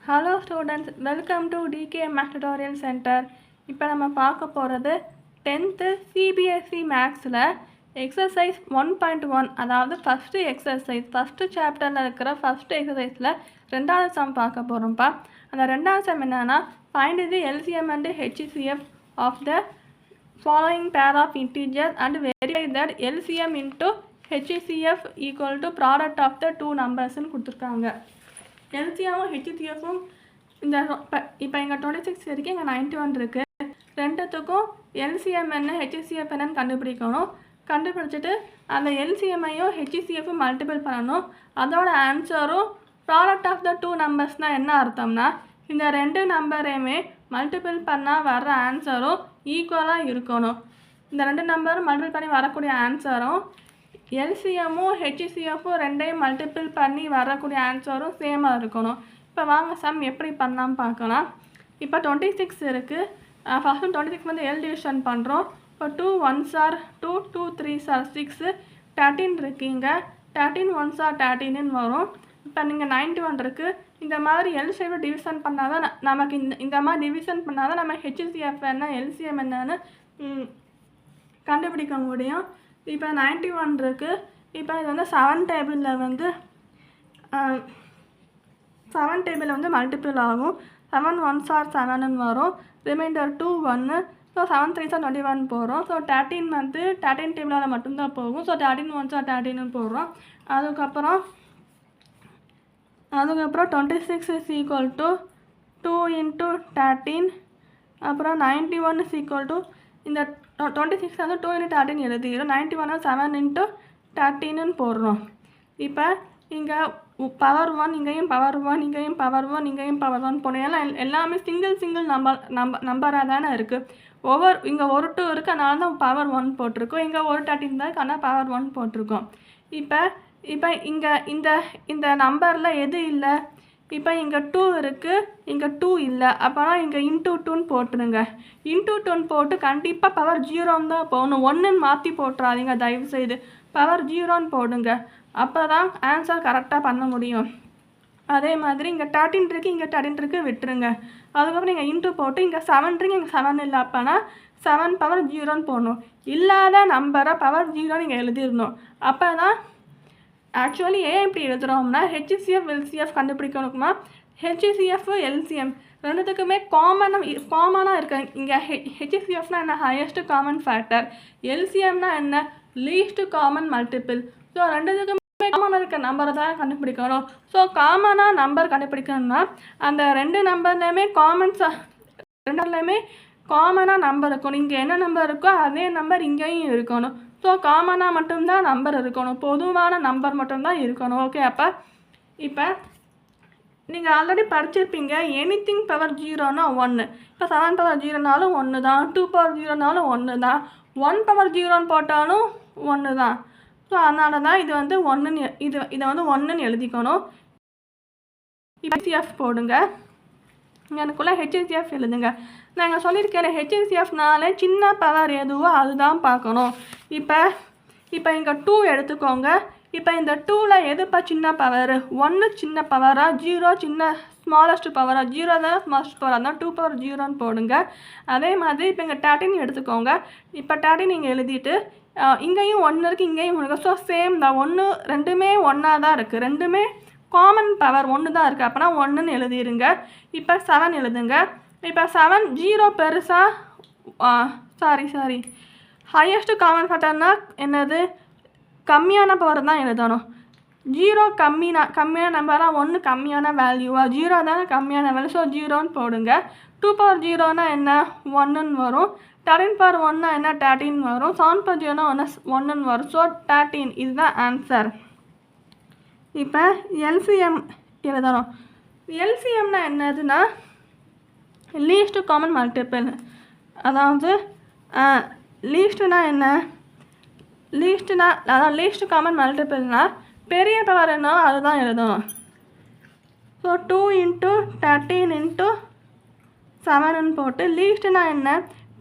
Hello students, welcome to DK maths tutorial centre. இப்போ நம்ம பார்க்க போகிறது 10th சிபிஎஸ்சி மேக்ஸில் எக்ஸசைஸ் 1.1, அதாவது ஃபஸ்ட்டு எக்ஸசைஸ், ஃபஸ்ட்டு சாப்டரில் இருக்கிற ஃபஸ்ட்டு எக்ஸசைஸில் ரெண்டாவது சம் பார்க்க போகிறோம்ப்பா. அந்த ரெண்டாவது சம் என்னென்னா, find the LCM and HCF of the following pair of integers and verify that LCM into HCF equal to product of the two numbers ன்னு கொடுத்துருக்காங்க. எல்சிஎம்மும் ஹெச்சிசிஎஃப்பும் இந்த இப்போ இங்கே 26 இருக்குது, இங்கே 91 இருக்குது. ரெண்டுத்துக்கும் எல்சிஎம் என்ன ஹெச்சிசிஎஃப் என்னன்னு கண்டுபிடிக்கணும். கண்டுபிடிச்சிட்டு அந்த எல்சிஎம்ஐயும் ஹெச்சிசிஎஃப்பும் மல்டிபிள் பண்ணணும். அதோட ஆன்சரும் ப்ராடக்ட் ஆஃப் த டூ நம்பர்ஸ்னால் என்ன அர்த்தம்னா, இந்த ரெண்டு நம்பரையுமே மல்டிபிள் பண்ணால் வர்ற ஆன்சரும் ஈக்குவலாக இருக்கணும். இந்த ரெண்டு நம்பரும் மல்டிபிள் பண்ணி வரக்கூடிய ஆன்சரும் எல்சிஎம்மும் ஹெச்சிசிஎஃப்பும் ரெண்டையும் மல்டிபிள் பண்ணி வரக்கூடிய ஆன்சரும் சேமாக இருக்கணும். இப்போ வாங்க சம் எப்படி பண்ணலாம்னு பார்க்கலாம். இப்போ 26 இருக்குது. ஃபஸ்ட்டு 26 வந்து எல் டிவிஷன் பண்ணுறோம். இப்போ 2 1s are 2, 2 3s are 6, 13 இருக்குங்க. 13 1s are 13ன்னு வரும். இப்போ நீங்கள் 91 இருக்குது. இந்த மாதிரி எல் ஷேப்பை டிவிஷன் பண்ணால் தான் நமக்கு இந்த மாதிரி டிவிஷன் பண்ணால் தான் நம்ம ஹெச்சிசிஎஃப் என்ன எல்சிஎம் என்னன்னு கண்டுபிடிக்க முடியும். இப்போ 91 இருக்குது. இப்போ இது வந்து 7 டேபிளில் வந்து 7 டேபிளில் வந்து மல்டிபிள் ஆகும். 7 1s are 7ன்னு வரும். ரிமைண்டர் 2 1. ஸோ 7 3s are 21 போகிறோம். ஸோ 13 வந்து 13 டேபிளால் மட்டும்தான் போகும். ஸோ 13 1s are 13ன்னு போடுறோம். அதுக்கப்புறம் 26 is equal to 2 into 13. அப்புறம் 91 is equal to இந்த 26 வந்து 2 into 13 எழுதிடும். 91 7 into 13ன்னு போடுறோம். இப்போ இங்கே பவர் 1, இங்கேயும் பவர் 1, இங்கேயும் பவர் 1, இங்கேயும் பவர் 1 போனோம். எல்லாம் எல்லாமே சிங்கிள் நம்பராக தானே இருக்குது. இங்கே ஒரு 2 இருக்குது, அதனால தான் பவர் 1 போட்டிருக்கோம். இங்கே ஒரு 13 தான் இருக்குது, ஆனால் பவர் 1 போட்டிருக்கோம். இப்போ இங்கே இந்த நம்பரில் எது இல்லை? இப்போ இங்கே 2 இருக்குது, இங்கே 2 இல்லை. அப்போனா இங்கே இன்டூ 2ன்னு போட்டுருங்க. இன்டூ 2ன்னு போட்டு கண்டிப்பாக பவர் 0ன்னு தான் போகணும். 1ன்னு மாற்றி போட்டுறாதீங்க தயவுசெய்து. பவர் 0ன்னு போடுங்க. அப்போ தான் ஆன்சர் கரெக்டாக பண்ண முடியும். அதே மாதிரி இங்கே 13 இருக்குது, இங்கே 13 இருக்குது, விட்டுருங்க. அதுக்கப்புறம் இங்கே இன்டூ போட்டு இங்கே 7 இருக்குது, இங்கே 7 இல்லை. அப்போனா 7 பவர் 0ன்னு போடணும். இல்லாத நம்பரை பவர் 0 நீங்கள் எழுதிடணும். அப்போ தான் ஆக்சுவலி ஏன் இப்படி எழுதுகிறோம்னா, ஹெச்சிசிஎஃப் எல்சிஎஃப் கண்டுபிடிக்கணுமா, ஹெச்சிசிஎஃப் எல்சிஎம் ரெண்டுத்துக்குமே காமனாக இருக்க. இங்கே ஹெச்சிசிஎஃப்னா என்ன, ஹையஸ்ட்டு காமன் ஃபேக்டர். எல்சிஎம்னா என்ன, லீஸ்ட்டு காமன் மல்டிபிள். ஸோ ரெண்டுத்துக்குமே காமனாக இருக்க நம்பரை தான் கண்டுபிடிக்கணும். ஸோ காமனாக நம்பர் கண்டுபிடிக்கணும்னா அந்த ரெண்டு நம்பர்லேயுமே ரெண்டுலேயுமே காமனாக நம்பர் இருக்கணும். இங்கே என்ன நம்பர் இருக்கோ அதே நம்பர் இங்கேயும் இருக்கணும். ஸோ காமனாக மட்டும்தான் நம்பர் இருக்கணும், பொதுவான நம்பர் மட்டும்தான் இருக்கணும். ஓகே, இப்போ நீங்கள் ஆல்ரெடி படிச்சிருப்பீங்க, எனிதிங் பவர் 0னா 1. இப்போ 7 பவர் 0னாலும் 1 தான், 2 பவர் 0னாலும் 1 தான், 1 பவர் 0ன்னு போட்டாலும் 1 தான். ஸோ அதனால தான் இது வந்து 1ன்னு இதை வந்து 1ன்னு எழுதிக்கணும். இப்போ ஹெச்சிசிஎஃப் போடுங்க. எனக்குள்ளே ஹெச்சிசிஎஃப் எழுதுங்க. நாங்கள் சொல்லியிருக்கேன், ஹெச்சிசிஎஃப்னாலே சின்ன பவர் எதுவோ அதுதான் பார்க்கணும். இப்போ இங்கே 2 எடுத்துக்கோங்க. இப்போ இந்த 2ல் எதுப்பா சின்ன பவர்? 1 சின்ன பவரா, 0 ஸ்மாலஸ்ட் பவரா? 0 தான் ஸ்மாலஸ்ட் பவராக தான் 2 பவர் 0ன்னு போடுங்க. அதே மாதிரி இப்போ இங்கே 13 எடுத்துக்கோங்க. இப்போ 13 நீங்கள் எழுதிட்டு இங்கேயும் 1 இருக்குது, இங்கேயும் 1 இருக்குது. ஸோ சேம் தான், 1 ரெண்டுமே ஒன்றா தான் இருக்குது. ரெண்டுமே காமன் பவர் 1 தான் இருக்குது. அப்போனா 1ன்னு எழுதிடுங்க. இப்போ 7 எழுதுங்க. இப்போ 7 0 பெருசா, சாரி ஹையஸ்ட்டு காமன் ஃபேக்டர்னா என்னது, கம்மியான பவர் தான் எழுதணும். 0 கம்மியான நம்பராக, 1 கம்மியான வேல்யூவா, 0 தானே கம்மியான வேல்யூ. ஸோ 0ன்னு போடுங்க. 2 பவர் 0னா என்ன, 1ன்னு வரும். 13 பவர் 1னா என்ன, 13 வரும். 7 பவர் 0னா 1ன்னு வரும். ஸோ 13 இதுதான் ஆன்சர். இப்போ எல்சிஎம் எழுதணும். எல்சிஎம்னா என்னதுன்னா லீஸ்ட் காமன் மல்டிபிள். அதாவது லீஸ்ட்டுனா என்ன, அதாவது லீஸ்ட் காமன் மல்டிபிள்னால் பெரிய பவர் என்ன அதுதான் எழுதணும். ஸோ 2 into 13 into 7ன்னு போட்டு லீஸ்ட்டுனா என்ன,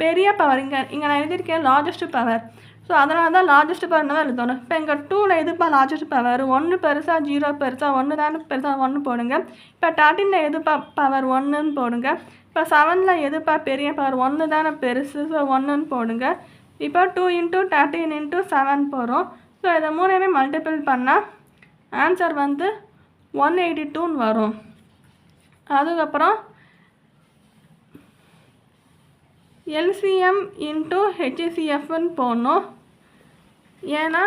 பெரிய பவர். இங்கே நான் எழுதியிருக்கேன் லார்ஜஸ்ட் பவர். ஸோ ஸோ அதனால தான் லார்ஜஸ்ட் பவர்னு தான் எழுதணும். இப்போ இங்கே 2ல் எதுப்பா லார்ஜஸ்ட் பவர்? 1 பெருசா 0 பெருசா? 1 தானே பெருசா, 1 போடுங்க. இப்போ 13ல் எதுப்பா பவர்? 1ன்னு போடுங்க. இப்போ 7ல் எதுப்பா பெரிய பவர்? 1 தானே பெருசு, ஸோ 1ன்னு போடுங்க. இப்போ 2 × 13 × 7 போகிறோம். ஸோ இதை மூணையுமே மல்டிபிள் பண்ணால் ஆன்சர் வந்து 182ன்னு வரும். அதுக்கப்புறம் LCM × HCFன்னு போடணும். ஏன்னா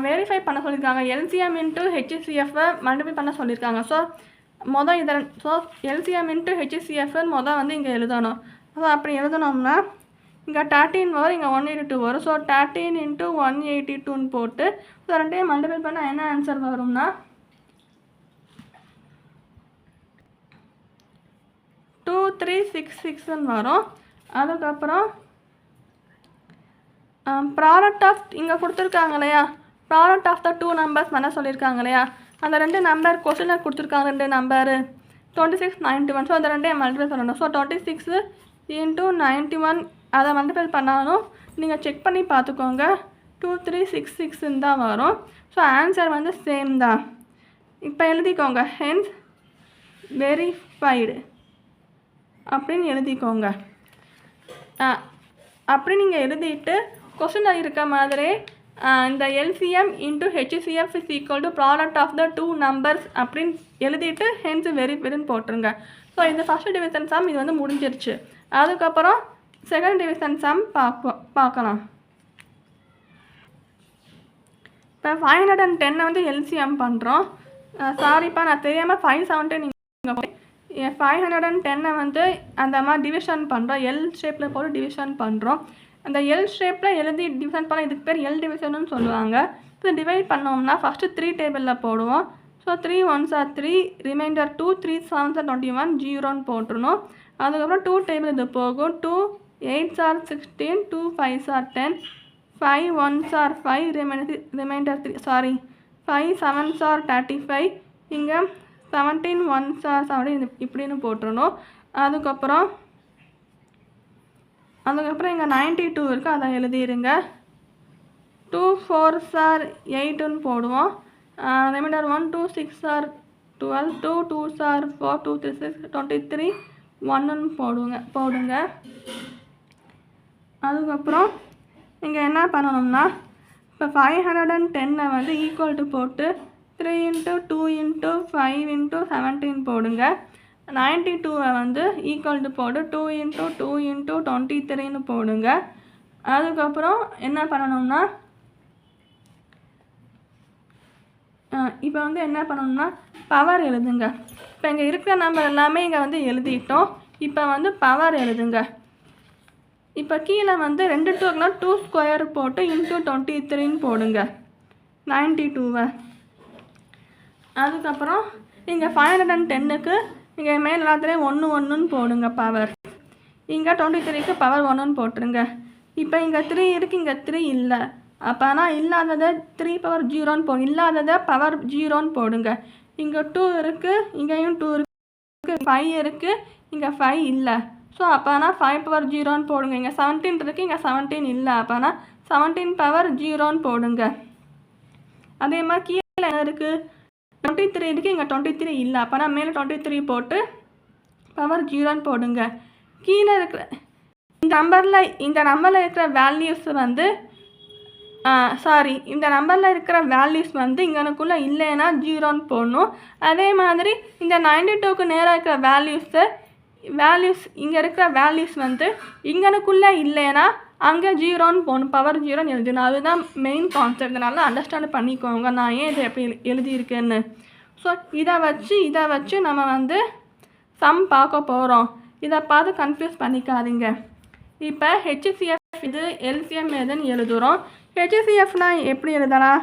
வெரிஃபை பண்ண சொல்லியிருக்காங்க. LCM × HCFை மல்டிபிள் பண்ண சொல்லியிருக்காங்க. ஸோ LCM × HCFன்னு வந்து இங்கே எழுதணும். ஸோ அப்படி எழுதணும்னா இங்கே 13 வரும், இங்கே 182 வரும். ஸோ 13 × 182ன்னு போட்டு ஸோ ரெண்டையும் மல்டிபிள் பண்ணால் என்ன ஆன்சர் வரும்னா 2366ன்னு வரும். அதுக்கப்புறம் ப்ராடக்ட் ஆஃப் இங்கே கொடுத்துருக்காங்க இல்லையா, ப்ராடக்ட் ஆஃப் த 2 நம்பர்ஸ் பண்ண சொல்லியிருக்காங்க இல்லையா, அந்த 2 நம்பர் கொஸ்டினில் கொடுத்துருக்காங்க 2 நம்பரு 26, 91. ஸோ அந்த ரெண்டையும் மல்டிபிள் பண்ணணும். ஸோ 26 × 91 அதை மல்டிபிள் பண்ணாலும் நீங்கள் செக் பண்ணி பார்த்துக்கோங்க 2366ன்னு தான் வரும். ஸோ ஆன்சர் வந்து சேம் தான். இப்போ எழுதிக்கோங்க ஹென்ஸ் வெரிஃபைடு அப்படின்னு எழுதிக்கோங்க. அப்படி நீங்கள் எழுதிட்டு கொஸ்டினில் இருக்க மாதிரி இந்த LCM × HCF = product of the 2 numbers அப்படின்னு எழுதிட்டு ஹென்ஸ் வெரிஃபைடுன்னு போட்டுருங்க. ஸோ இந்த ஃபஸ்ட் டிவிஷன் சம் இது வந்து முடிஞ்சிருச்சு. அதுக்கப்புறம் செகண்ட் டிவிஷன் சம் பார்க்கலாம். இப்போ 510 வந்து LCM பண்ணுறோம். சாரிப்பா நான் தெரியாமல் 570 நீங்கள் 510 வந்து அந்த மாதிரி டிவிஷன் பண்ணுறோம். L ஷேப்பில் போட்டு டிவிஷன் பண்ணுறோம். அந்த L ஷேப்பில் எழுதி டிவிஷன் பண்ண இதுக்கு பேர் L டிவிஷன்னு சொல்லுவாங்க. ஸோ டிவைட் பண்ணோம்னா ஃபஸ்ட்டு 3 டேபிளில் போடுவோம். So 3 1s are 3, remainder 2, 3 7s are 21, 0ன்னு போட்டுருணும். அதுக்கப்புறம் 2 டேபிள் இது போகும். 2 8s are 16, 2 5s are 10, 5 1s are 5, remainder 3 sorry 5 7s are 35, இங்கே 17 1s are 17 இப்படின்னு போட்டுருணும். அதுக்கப்புறம் இங்கே 92 இருக்குது, அதை எழுதிடுங்க. 2 4s are 8ன்னு போடுவோம். Reminder 1 2 6s are 12, 2 2s are 4, 2 3 6 23, 1ன்னு போடுங்க. அதுக்கப்புறம் இங்கே என்ன பண்ணணும்னா இப்போ 510 வந்து ஈக்குவல் டு போட்டு 3 × 2 × 5 × 17 போடுங்க. 92 வந்து ஈக்குவல் டு போட்டு 2 × 2 × 23ன்னு போடுங்க. அதுக்கப்புறம் என்ன பண்ணணும்னா இப்போ வந்து என்ன பண்ணணும்னா பவர் எழுதுங்க. இப்போ இங்கே இருக்கிற நம்பர் எல்லாமே இங்கே வந்து எழுதிட்டோம். இப்போ வந்து பவர் எழுதுங்க. இப்போ கீழே வந்து 2 2க்குனா 2 ஸ்கொயர் போட்டு × 23ன்னு போடுங்க 92. அதுக்கப்புறம் இங்கே 510க்கு இங்கே மேல் எல்லாத்துலேயும் 1 1ன்னு போடுங்க பவர். இங்கே 23க்கு பவர் 1ன்னு போட்டுருங்க. இப்போ இங்கே 3 இருக்குது, இங்கே 3 இல்லை. அப்போனா இல்லாததை 3 பவர் 0ன்னு போடுங்க, இல்லாததை பவர் 0ன்னு போடுங்க. இங்கே 2 இருக்குது, இங்கேயும் 2 இருக்குது, 5 இருக்குது, இங்கே 5 இல்லை. ஸோ அப்போனா 5 பவர் 0ன்னு போடுங்க. இங்கே 17 இருக்குது, இங்கே 17 இல்லை. அப்போனா 17 பவர் 0ன்னு போடுங்க. அதே மாதிரி கீழே என்ன இருக்குது 23 இருக்குது, இங்கே 23 இல்லை. அப்போனா மேலே 23 போட்டு பவர் 0ன்னு போடுங்க. கீழே இருக்கிற இந்த நம்பரில் இருக்கிற வேல்யூஸ் வந்து இந்த நம்பரில் இருக்கிற வேல்யூஸ் வந்து இங்கனுக்குள்ளே இல்லைன்னா 0ன்னு போடணும். அதே மாதிரி இந்த 92க்கு நேராக இருக்கிற வேல்யூஸ் இங்கே இருக்கிற வேல்யூஸ் வந்து இங்கனுக்குள்ளே இல்லைன்னா அங்கே 0ன்னு போகணும், பவர் 0ன்னு எழுதணும். அதுதான் மெயின் கான்செப்ட். இதனால அண்டர்ஸ்டாண்ட் பண்ணிக்கோங்க நான் ஏன் இதை எப்படி எழுதியிருக்கேன்னு. ஸோ இதை வச்சு நம்ம வந்து சம் பார்க்க போகிறோம். இதை பார்த்து கன்ஃபியூஸ் பண்ணிக்காதீங்க. இப்போ HCF இது LCM எதுன்னு எழுதுகிறோம். HCFனா எப்படி எழுதலாம்?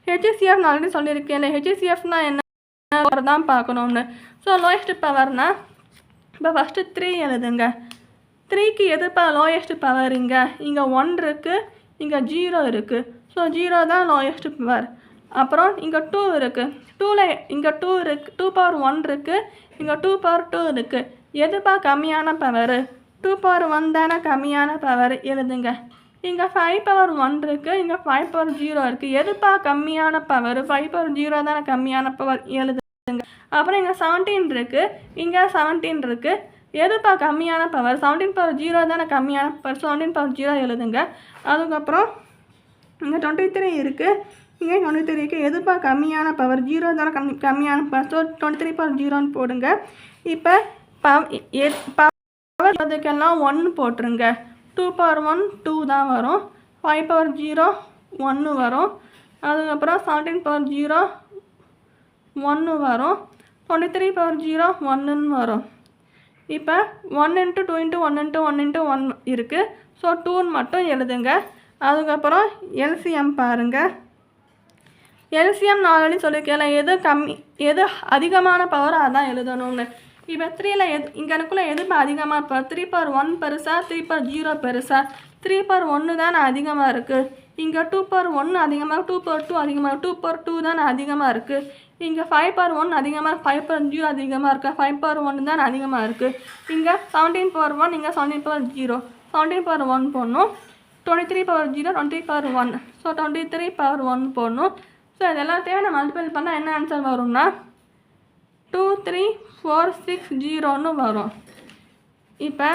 HCF நான் ஆல்ரெடி சொல்லியிருக்கேன். HCFனா என்ன தான் பார்க்கணும்னு. ஸோ லோயஸ்ட் பவர்னால் இப்போ ஃபஸ்ட்டு 3 எழுதுங்க. 3க்கு எதுப்பா லோயஸ்ட் பவர்? இங்கே 1 இருக்குது, இங்கே 0 இருக்குது. ஸோ 0 தான் லோயஸ்ட் பவர். அப்புறம் இங்கே 2 இருக்குது. 2ல் இங்கே 2 இருக்குது, 2 பவர் 1 இருக்குது, இங்கே 2 பவர் 2 இருக்குது. எதுப்பா கம்மியான பவர்? 2 பவர் 1 தானே கம்மியான பவர். எழுதுங்க. இங்கே 5^1 இருக்குது, இங்கே 5^0 இருக்குது. எதுப்பா கம்மியான பவர்? 5^0 தானே கம்மியான பவர், எழுதுங்க. அப்புறம் இங்கே 17 இருக்குது, இங்கே 17 இருக்குது. எதுப்பா கம்மியான பவர்? 17^0 தானே கம்மியான பவர், 17^0 எழுதுங்க. அதுக்கப்புறம் இங்கே 23 இருக்குது, இங்கே 23 இருக்குது. எதுப்பா கம்மியான பவர்? 0 தானே கம்மியான பவர், ஸோ 23/0ன்னு போடுங்க. இப்போ பவர் அதுக்கெல்லாம் 1 போட்டுருங்க. 2^1 2 தான் வரும், 5^0 1 வரும், அதுக்கப்புறம் 17^0 1 வரும், 23/0 1ன்னு வரும். இப்போ 1 × 2 × 1 × 1 × 1 இருக்குது, ஸோ 2ன்னு மட்டும் எழுதுங்க. அதுக்கப்புறம் எல்சிஎம் பாருங்கள். எல்சிஎம் நான் ஆல்ரெடி சொல்லியிருக்கேன், எது அதிகமான பவர் அதான் எழுதணும்னு. இப்போ 3ல் இங்கே எனக்குள்ளே எது அதிகமாக பவர்? 3/1 பெருசா 3/0 பெருசா? 3/1 தானே அதிகமாக இருக்குது. இங்கே 2/1 அதிகமாக, 2/2 அதிகமாக, 2/2 தானே அதிகமாக இருக்குது. இங்கே 5/1 அதிகமாக, 5/0 அதிகமாக இருக்குது, 5/1 தான் அதிகமாக இருக்குது. இங்கே 17/1, இங்கே 17/0, 17/1 போடணும். 23/0, 23/1, ஸோ 23/1 போடணும். ஸோ இது எல்லாத்தையும் நான் மல்டிபிள் பண்ணால் என்ன ஆன்சர் வரும்னா 23460ன்னு வரும். இப்போ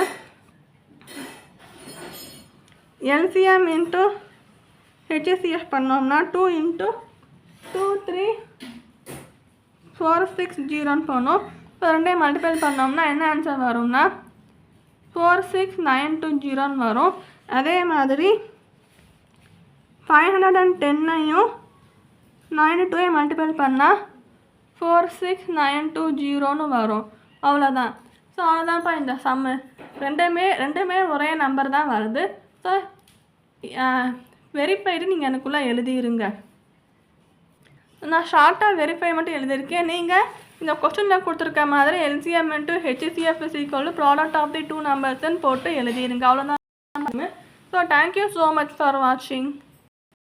எல்சிஎம் இன்ட்டு ஹெச்சிஎஃப் பண்ணோம்னா 2 × 23460ன்னு போகணும். இப்போ ரெண்டையும் மல்டிபிள் பண்ணோம்னா என்ன ஆன்சர் வரும்னா 46920ன்னு வரும். அதே மாதிரி 510ஐயும் 92 மல்டிபிள் பண்ணால் 46920ன்னு வரும். அவ்வளோதான். ஸோ அவ்வளோதான்ப்பா இந்த சம்மு. ரெண்டுமே ஒரே நம்பர் தான் வருது. ஸோ வெரிஃபைடு நீங்கள் எனக்குள்ளே எழுதிருங்க. நான் ஷார்ட்டாக வெரிஃபை மட்டும் எழுதியிருக்கேன். நீங்கள் இந்த கொஸ்டினில் கொடுத்துருக்க மாதிரி LCM × HCF = product of the 2 நம்பர்ஸ்ன்னு போட்டு எழுதிருங்க. அவ்வளோதான். So thank you so much for வாட்சிங்.